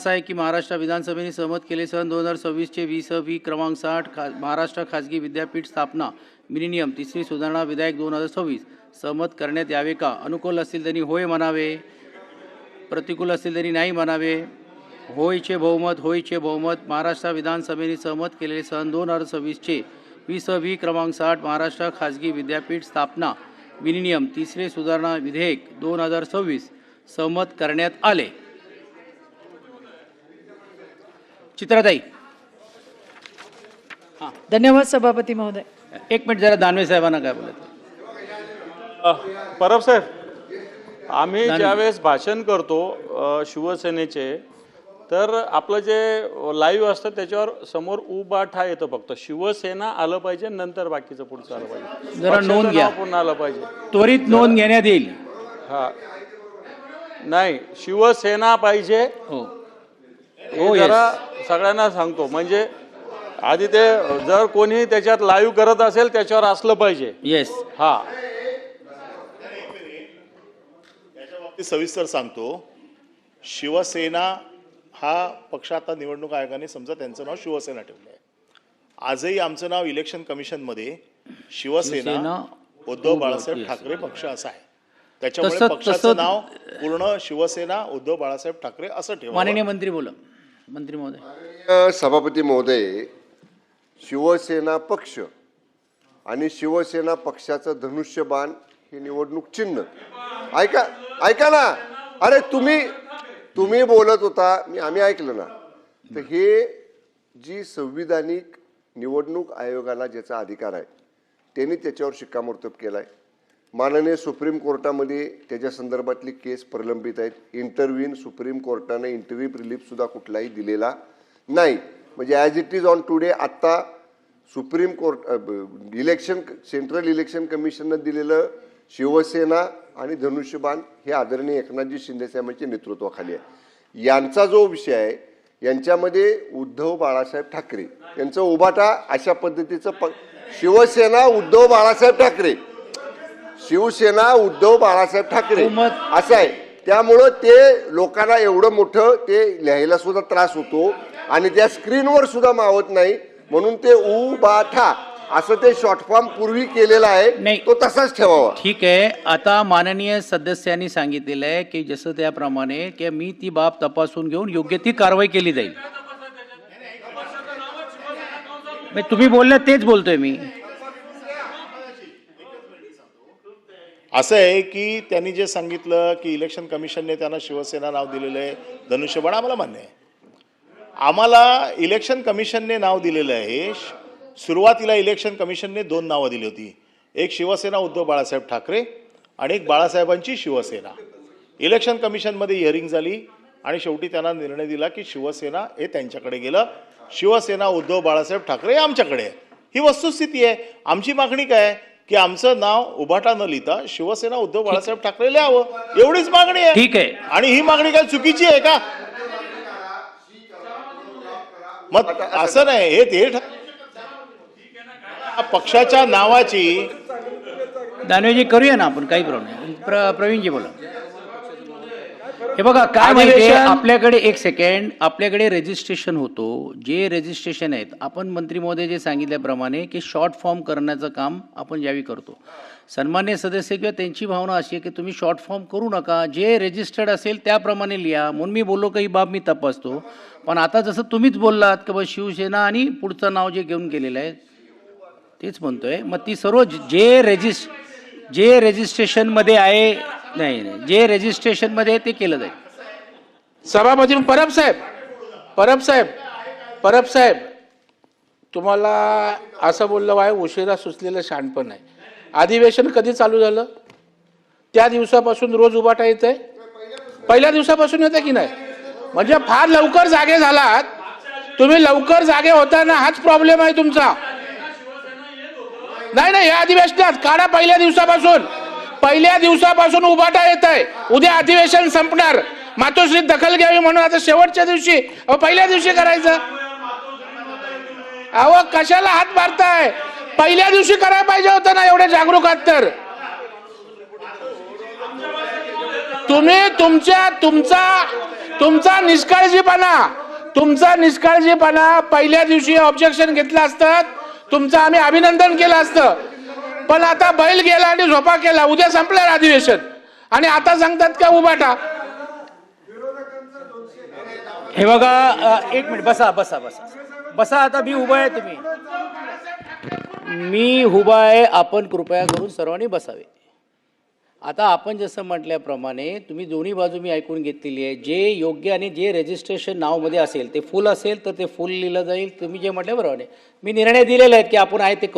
असा आहे की महाराष्ट्र विधानसभेने सहमत केले सन 2026 चे 20 क्रमांक 60 महाराष्ट्र खाजगी विद्यापीठ स्थापना मिनिनियम तिसरी सुधारणा विधेयक 2026 सहमत करण्यात यावे का? अनुकूल असतील त्यांनी होय म्हणावे, प्रतिकूल असतील त्यांनी नाही म्हणावे. होयचे बहुमत. महाराष्ट्र विधानसभेने सहमत केलेले सन 2026 चे 20 क्रमांक 60 महाराष्ट्र खाजगी विद्यापीठ स्थापना विनियम तिसरे सुधारणा विधेयक 2026 सहमत करण्यात आले. चित्राताई. धन्यवाद सभापती महोदय. एक मिनिट जरा दानवे साहेबांना काय बोलत. परब साहेब, आम्ही ज्यावेळेस भाषण करतो शिवसेनेचे, तर आपलं जे लाईव्ह असतं त्याच्यावर समोर उबाठा येतं, फक्त शिवसेना आलं पाहिजे, नंतर बाकीचं पुढचं आलं पाहिजे. जरा नोंद घ्या, पुन्हा आलं पाहिजे, त्वरित नोंद घेण्यात येईल. हा नाही, शिवसेना पाहिजे. हो हो, जरा सगळ्यांना सांगतो, म्हणजे आधी ते जर कोणी त्याच्यात लाईव्ह करत असेल त्याच्यावर असलं पाहिजे. येस. हा, सविस्तर सांगतो. शिवसेना हा पक्ष आता निवडणूक आयोगाने समजा त्यांचं नाव शिवसेना ठेवलं आहे. आजही आमचं नाव इलेक्शन कमिशनमध्ये शिवसेना उद्धव बाळासाहेब ठाकरे पक्ष असं आहे. त्याच्यामुळे पक्षाचं नाव पूर्ण शिवसेना उद्धव बाळासाहेब ठाकरे असं ठेवा. माननीय मंत्री बोला. मंत्री महोदय. सभापती महोदय, शिवसेना पक्ष आणि शिवसेना पक्षाचं धनुष्यबाण हे निवडणूक चिन्ह. ऐका ना, अरे तुम्ही बोलत होता, आम्ही ऐकलं ना. तर हे जी संविधानिक निवडणूक आयोगाला ज्याचा अधिकार आहे त्यांनी त्याच्यावर शिक्कामोर्तब केलाय. माननीय सुप्रीम कोर्टामध्ये त्याच्या संदर्भातली केस प्रलंबित आहेत. इंटरव्ह्यून सुप्रीम कोर्टाने इंटरव्ह्यू रिलीफ सुद्धा कुठलाही दिलेला नाही. म्हणजे as it is on today आत्ता सुप्रीम कोर्ट सेंट्रल इलेक्शन कमिशननं दिलेलं शिवसेना आणि धनुष्यबाण हे आदरणीय एकनाथजी शिंदे साहेबांच्या नेतृत्वाखाली आहे. यांचा जो विषय आहे, यांच्यामध्ये उद्धव बाळासाहेब ठाकरे यांचं उभाटा अशा पद्धतीचं शिवसेना उद्धव बाळासाहेब ठाकरे असं आहे. त्यामुळं ते लोकांना एवढं मोठं ते लिहायला सुद्धा त्रास होतो आणि त्या स्क्रीनवर सुद्धा मावत नाही, म्हणून ते उबाठा असं ते शॉर्ट फॉर्म पूर्वी केलेला आहे, तो तसाच ठेवावा. ठीक आहे. आता माननीय सदस्यांनी सांगितलेलं आहे की जसं त्याप्रमाणे की मी ती बाब तपासून घेऊन योग्य ती कारवाई केली जाईल. तुम्ही बोलला तेच बोलतोय मी. असं आहे की त्यांनी जे सांगितलं की इलेक्शन कमिशनने त्यांना शिवसेना नाव दिलेलं आहे, धनुष्यबाण, आम्हाला मान्य आहे. आम्हाला इलेक्शन कमिशनने नाव दिलेलं आहे. सुरुवातीला इलेक्शन कमिशनने 2 नावं दिली होती, एक शिवसेना उद्धव बाळासाहेब ठाकरे आणि एक बाळासाहेबांची शिवसेना. इलेक्शन कमिशनमध्ये हिअरिंग झाली आणि शेवटी त्यांना निर्णय दिला की शिवसेना हे त्यांच्याकडे गेलं, शिवसेना उद्धव बाळासाहेब ठाकरे आमच्याकडे. ही वस्तुस्थिती आहे. आमची मागणी काय की आमचं नाव उभाटा न लिहिता शिवसेना उद्धव बाळासाहेब ठाकरे लिहावं, एवढीच मागणी आहे. ठीक आहे. आणि ही मागणी काय चुकीची आहे का? मग असं नाही, हे पक्षाच्या नावाची. दानवेजी करूया ना आपण, काही प्रॉब्लेम नाही. प्रवीणजी बोला. हे बघा काय माहिती आहे, आपल्याकडे एक सेकंड, आपल्याकडे रजिस्ट्रेशन होतो. जे रजिस्ट्रेशन आहेत, आपण मंत्री महोदय जे सांगितल्याप्रमाणे की शॉर्ट फॉर्म करण्याचं काम आपण ज्यावेळी करतो, सन्मान्य सदस्य किंवा त्यांची भावना अशी आहे की तुम्ही शॉर्ट फॉर्म करू नका, जे रजिस्टर्ड असेल त्याप्रमाणे लिहा. म्हणून मी बोललो की ही बाब मी तपासतो. पण आता जसं तुम्हीच बोललात की बा शिवसेना आणि पुढचं नाव जे घेऊन गेलेलं आहे तेच म्हणतोय. मग ती सर्व जे रजिस्ट्रेशनमध्ये आहे, नाही जे रजिस्ट्रेशनमध्ये ते केलं जाईल. सभापती परब साहेब, तुम्हाला असं बोललं आहे, उशिरा सुचलेलं शहाणपण आहे. अधिवेशन कधी चालू झालं? त्या दिवसापासून रोज उभाटा येत आहे. पहिल्या दिवसापासून येतं की नाही? म्हणजे फार लवकर जागे झालात तुम्ही. लवकर जागे होता ना, हाच प्रॉब्लेम आहे तुमचा. नाही, या अधिवेशनात काढा. पहिल्या दिवसापासून उभाटा येत आहे. उद्या अधिवेशन संपणार, मातोश्री दखल घ्यावी म्हणून आता शेवटच्या दिवशी, पहिल्या दिवशी करायचं. अहो कशाला हात मारताय? पहिल्या दिवशी करायला पाहिजे होतं ना, एवढे जागरूक आहात तर. तुम्ही तुमचा तुमचा निष्काळजीपणा पहिल्या दिवशी ऑब्जेक्शन घेतलं असतं, तुमचं आम्ही अभिनंदन केलं असतं. पण आता बैल गेला आणि झोपा केला, उद्या संपलं अधिवेशन आणि आता सांगतात का उभाटा. हे बघा, एक मिनिट, बसा बसा बसा बसा. आता मी उभा आहे, मी उभा आहे. आपण कृपया करून सर्वांनी बसावे. आता आपण जसं म्हटल्याप्रमाणे तुम्ही दोन्ही बाजू मी ऐकून घेतलेली आहे. जे योग्य आणि जे रजिस्ट्रेशन नावमध्ये असेल ते फुल असेल तर ते फुल लिहिलं जाईल. तुम्ही जे म्हटलं बरोबर आहे, मी निर्णय दिलेले आहेत की आपण आहे ते करू.